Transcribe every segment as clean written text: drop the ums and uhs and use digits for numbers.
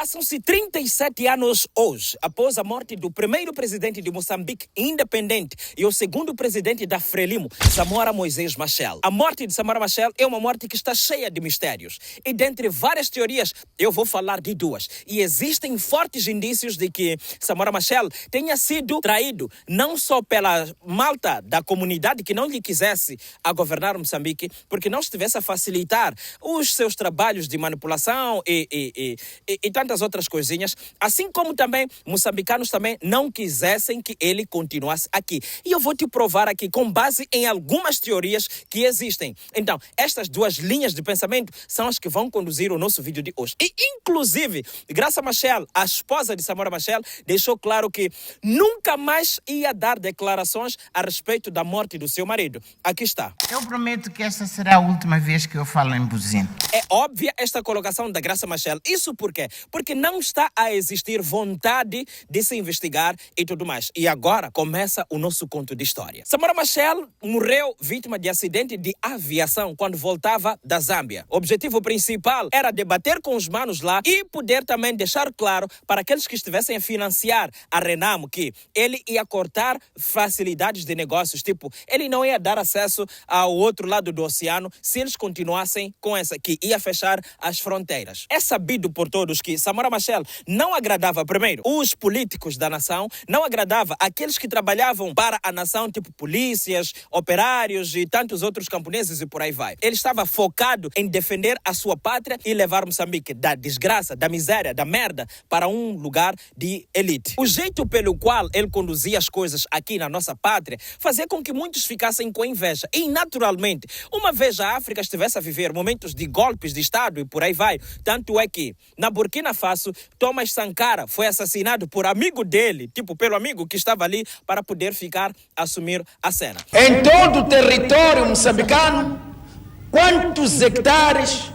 Passam-se 37 anos hoje, após a morte do primeiro presidente de Moçambique independente e o segundo presidente da Frelimo, Samora Moisés Machel. A morte de Samora Machel é uma morte que está cheia de mistérios. E dentre várias teorias, eu vou falar de duas. E existem fortes indícios de que Samora Machel tenha sido traído, não só pela malta da comunidade que não lhe quisesse a governar Moçambique, porque não estivesse a facilitar os seus trabalhos de manipulação e tantas outras coisinhas, assim como também moçambicanos também não quisessem que ele continuasse aqui. E eu vou te provar aqui com base em algumas teorias que existem. Então, estas duas linhas de pensamento são as que vão conduzir o nosso vídeo de hoje. E, inclusive, Graça Machel, a esposa de Samora Machel, deixou claro que nunca mais ia dar declarações a respeito da morte do seu marido. Aqui está. Eu prometo que esta será a última vez que eu falo em buzina. É óbvia esta colocação da Graça Machel. Isso por quê? Porque não está a existir vontade de se investigar e tudo mais. E agora começa o nosso conto de história. Samora Machel morreu vítima de acidente de aviação quando voltava da Zâmbia. O objetivo principal era debater com os manos lá e poder também deixar claro para aqueles que estivessem a financiar a Renamo que ele ia cortar facilidades de negócios. Tipo, ele não ia dar acesso ao outro lado do oceano se eles continuassem com essa, que ia fechar as fronteiras. É sabido por todos que Samora Machel não agradava, primeiro, os políticos da nação, não agradava aqueles que trabalhavam para a nação, tipo polícias, operários e tantos outros camponeses e por aí vai. Ele estava focado em defender a sua pátria e levar Moçambique da desgraça, da miséria, da merda para um lugar de elite. O jeito pelo qual ele conduzia as coisas aqui na nossa pátria fazia com que muitos ficassem com inveja. E, naturalmente, uma vez a África estivesse a viver momentos de golpes de Estado e por aí vai, tanto é que na Burkina Faso, Thomas Sankara foi assassinado por amigo dele, tipo pelo amigo que estava ali para poder ficar a assumir a cena. Em todo o território moçambicano, quantos hectares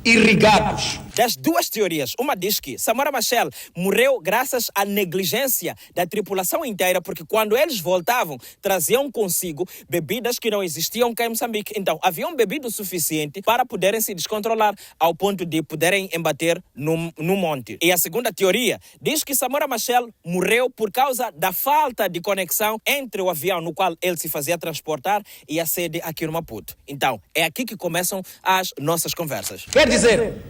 irrigados? Das duas teorias, uma diz que Samora Machel morreu graças à negligência da tripulação inteira, porque quando eles voltavam, traziam consigo bebidas que não existiam cá em Moçambique. Então, haviam bebido o suficiente para poderem se descontrolar ao ponto de poderem embater no monte. E a segunda teoria diz que Samora Machel morreu por causa da falta de conexão entre o avião no qual ele se fazia transportar e a sede aqui no Maputo. Então, é aqui que começam as nossas conversas. Quer dizer,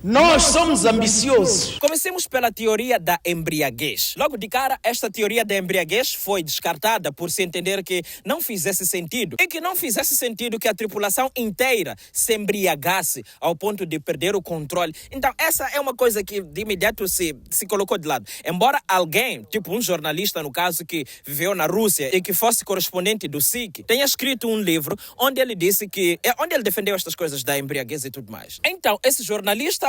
nós somos ambiciosos. Comecemos pela teoria da embriaguez. Logo de cara, esta teoria da embriaguez foi descartada por se entender que não fizesse sentido. E que não fizesse sentido que a tripulação inteira se embriagasse ao ponto de perder o controle. Então, essa é uma coisa que de imediato se colocou de lado. Embora alguém, tipo um jornalista no caso, que viveu na Rússia e que fosse correspondente do SIC, tenha escrito um livro onde ele disse que... onde ele defendeu estas coisas da embriaguez e tudo mais. Então, esse jornalista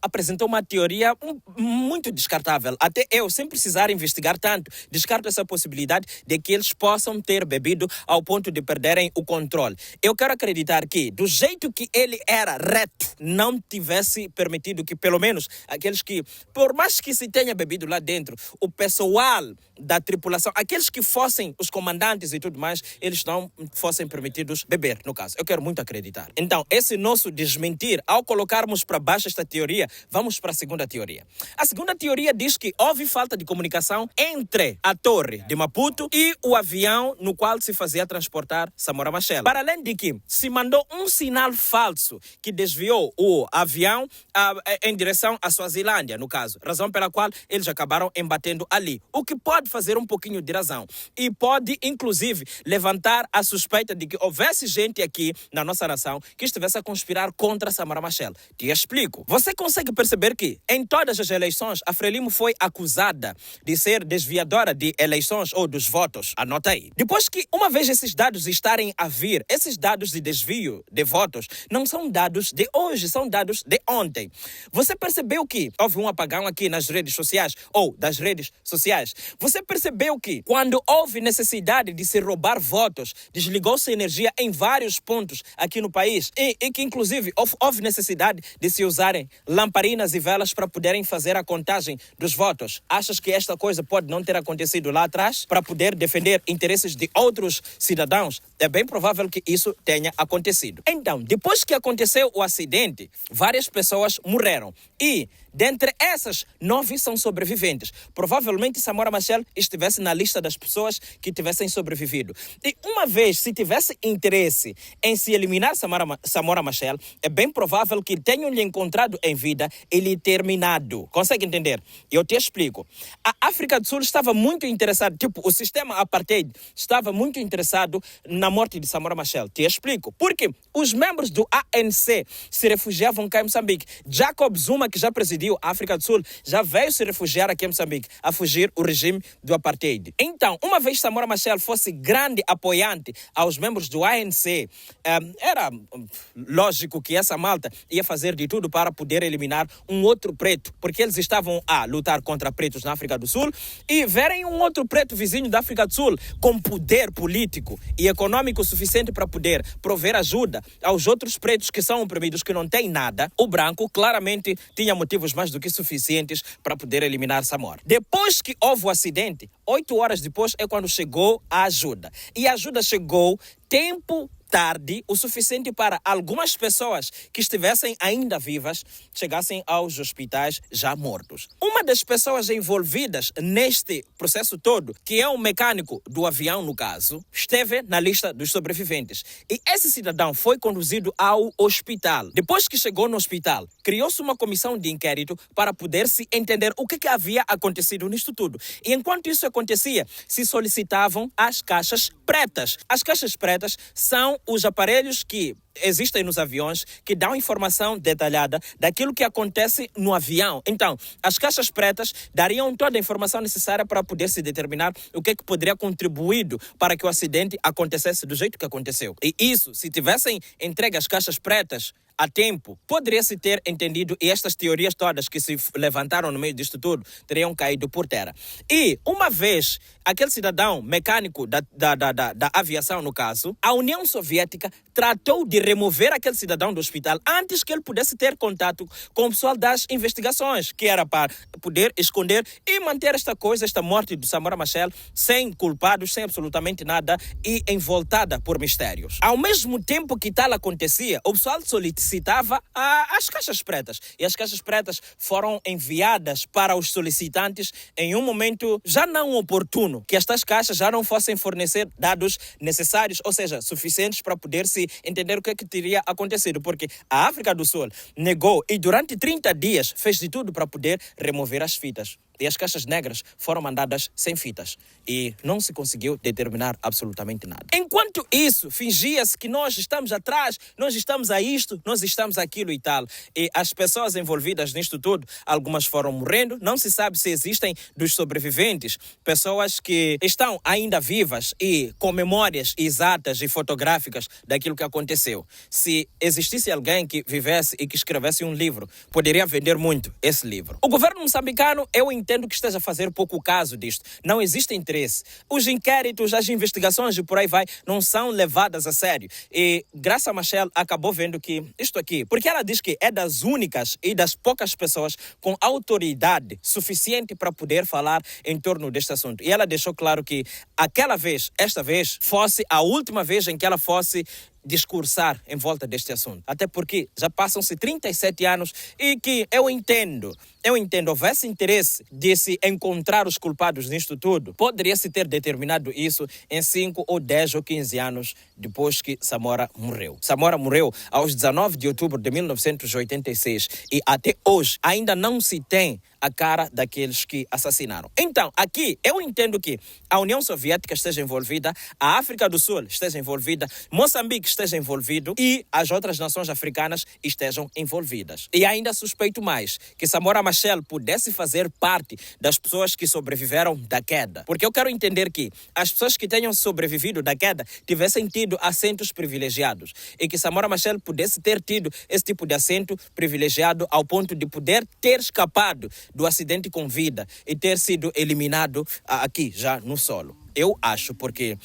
apresentou uma teoria muito descartável. Até eu, sem precisar investigar tanto, descarto essa possibilidade de que eles possam ter bebido ao ponto de perderem o controle. Eu quero acreditar que, do jeito que ele era reto, não tivesse permitido que, pelo menos, aqueles que, por mais que se tenha bebido lá dentro, o pessoal da tripulação, aqueles que fossem os comandantes e tudo mais, eles não fossem permitidos beber, no caso. Eu quero muito acreditar. Então, esse nosso desmentir, ao colocarmos para baixo esta teoria, vamos para a segunda teoria. A segunda teoria diz que houve falta de comunicação entre a torre de Maputo e o avião no qual se fazia transportar Samora Machel. Para além de que se mandou um sinal falso que desviou o avião em direção à Suazilândia, no caso. Razão pela qual eles acabaram embatendo ali. O que pode fazer um pouquinho de razão. E pode, inclusive, levantar a suspeita de que houvesse gente aqui na nossa nação que estivesse a conspirar contra Samora Machel. Te explico. Você consegue perceber que em todas as eleições a Frelimo foi acusada de ser desviadora de eleições ou dos votos. Anota aí. Depois que, uma vez esses dados estarem a vir, esses dados de desvio de votos não são dados de hoje, são dados de ontem. Você percebeu que houve um apagão aqui nas redes sociais ou das redes sociais? Você percebeu que quando houve necessidade de se roubar votos, desligou-se energia em vários pontos aqui no país e que inclusive houve necessidade de se usarem lamparinas e velas para poderem fazer a contagem dos votos. Achas que esta coisa pode não ter acontecido lá atrás para poder defender interesses de outros cidadãos? É bem provável que isso tenha acontecido. Então, depois que aconteceu o acidente, várias pessoas morreram. E dentre essas, 9 são sobreviventes. Provavelmente Samora Machel estivesse na lista das pessoas que tivessem sobrevivido. E uma vez, se tivesse interesse em se eliminar Samora Machel, é bem provável que tenham-lhe encontrado em vida e lhe terminado. Consegue entender? Eu te explico. A África do Sul estava muito interessada, o sistema apartheid estava muito interessado na morte de Samora Machel. Te explico. Porque os membros do ANC se refugiavam cá em Moçambique. Jacob Zuma, que já presidiu a África do Sul, já veio se refugiar aqui em Moçambique, a fugir o regime do apartheid. Então, uma vez Samora Machel fosse grande apoiante aos membros do ANC, era lógico que essa malta ia fazer de tudo para poder eliminar um outro preto, porque eles estavam a lutar contra pretos na África do Sul e verem um outro preto vizinho da África do Sul com poder político e econômico suficiente para poder prover ajuda aos outros pretos que são oprimidos, que não têm nada. O branco claramente tinha motivos mais do que suficientes para poder eliminar Samora. Depois que houve o acidente, 8 horas depois é quando chegou a ajuda. E a ajuda chegou tempo tarde o suficiente para algumas pessoas que estivessem ainda vivas chegassem aos hospitais já mortos. Uma das pessoas envolvidas neste processo todo, que é o mecânico do avião no caso, esteve na lista dos sobreviventes. E esse cidadão foi conduzido ao hospital. Depois que chegou no hospital, criou-se uma comissão de inquérito para poder se entender o que havia acontecido nisto tudo. E enquanto isso acontecia, se solicitavam as caixas pretas. As caixas pretas são os aparelhos que existem nos aviões que dão informação detalhada daquilo que acontece no avião. Então, as caixas pretas dariam toda a informação necessária para poder se determinar o que poderia contribuído para que o acidente acontecesse do jeito que aconteceu. E isso, se tivessem entregue as caixas pretas a tempo, poderia-se ter entendido e estas teorias todas que se levantaram no meio disto tudo teriam caído por terra. E, uma vez, aquele cidadão mecânico da aviação, no caso, a União Soviética tratou de remover aquele cidadão do hospital antes que ele pudesse ter contato com o pessoal das investigações, que era para poder esconder e manter esta morte de Samora Machel sem culpados, sem absolutamente nada e envoltada por mistérios. Ao mesmo tempo que tal acontecia, o pessoal solicitava as caixas pretas. E as caixas pretas foram enviadas para os solicitantes em um momento já não oportuno, que estas caixas já não fossem fornecer dados necessários, ou seja, suficientes para poder se entender o que teria acontecido, porque a África do Sul negou e durante 30 dias fez de tudo para poder remover as fitas. E as caixas negras foram mandadas sem fitas. E não se conseguiu determinar absolutamente nada. Enquanto isso, fingia-se que nós estamos atrás, nós estamos a isto, nós estamos aquilo e tal. E as pessoas envolvidas nisto tudo, algumas foram morrendo. Não se sabe se existem dos sobreviventes pessoas que estão ainda vivas e com memórias exatas e fotográficas daquilo que aconteceu. Se existisse alguém que vivesse e que escrevesse um livro, poderia vender muito esse livro. O governo moçambicano, eu entendo que esteja a fazer pouco caso disto. Não existe interesse. Os inquéritos, as investigações e por aí vai, não são levadas a sério. E Graça Machel acabou vendo que isto aqui, porque ela diz que é das únicas e das poucas pessoas com autoridade suficiente para poder falar em torno deste assunto. E ela deixou claro que aquela vez, esta vez, fosse a última vez em que ela fosse discursar em volta deste assunto. Até porque já passam-se 37 anos e que eu entendo, houvesse interesse de se encontrar os culpados nisto tudo, poderia-se ter determinado isso em 5 ou 10 ou 15 anos depois que Samora morreu. Samora morreu aos 19 de outubro de 1986 e até hoje ainda não se tem a cara daqueles que assassinaram. Então, aqui, eu entendo que a União Soviética esteja envolvida, a África do Sul esteja envolvida, Moçambique esteja envolvido e as outras nações africanas estejam envolvidas. E ainda suspeito mais que Samora Machel pudesse fazer parte das pessoas que sobreviveram da queda. Porque eu quero entender que as pessoas que tenham sobrevivido da queda tivessem tido assentos privilegiados e que Samora Machel pudesse ter tido esse tipo de assento privilegiado ao ponto de poder ter escapado do acidente com vida e ter sido eliminado aqui, já no solo. Eu acho, porque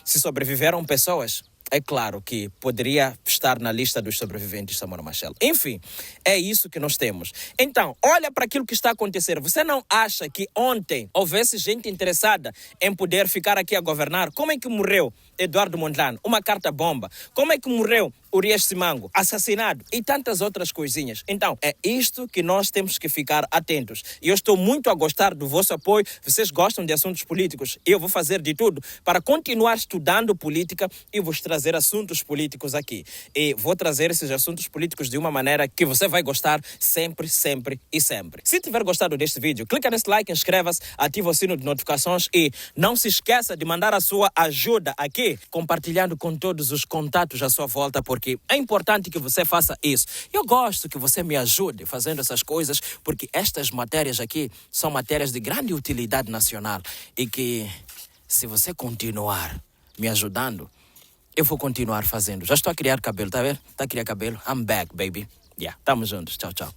se sobreviveram pessoas, é claro que poderia estar na lista dos sobreviventes de Samora Machel. Enfim, é isso que nós temos. Então, olha para aquilo que está a acontecer. Você não acha que ontem houvesse gente interessada em poder ficar aqui a governar? Como é que morreu Eduardo Mondlane? Uma carta-bomba. Como é que morreu Urias Simango, assassinado e tantas outras coisinhas. Então, é isto que nós temos que ficar atentos. E eu estou muito a gostar do vosso apoio. Vocês gostam de assuntos políticos? Eu vou fazer de tudo para continuar estudando política e vos trazer assuntos políticos aqui. E vou trazer esses assuntos políticos de uma maneira que você vai gostar sempre, sempre e sempre. Se tiver gostado deste vídeo, clica nesse like, inscreva-se, ativa o sino de notificações e não se esqueça de mandar a sua ajuda aqui, compartilhando com todos os contatos à sua volta, porque é importante que você faça isso. Eu gosto que você me ajude fazendo essas coisas, porque estas matérias aqui são matérias de grande utilidade nacional e que, se você continuar me ajudando, eu vou continuar fazendo. Já estou a criar cabelo, tá vendo? Tá a criar cabelo. I'm back, baby. Yeah, tamo juntos. Tchau, tchau.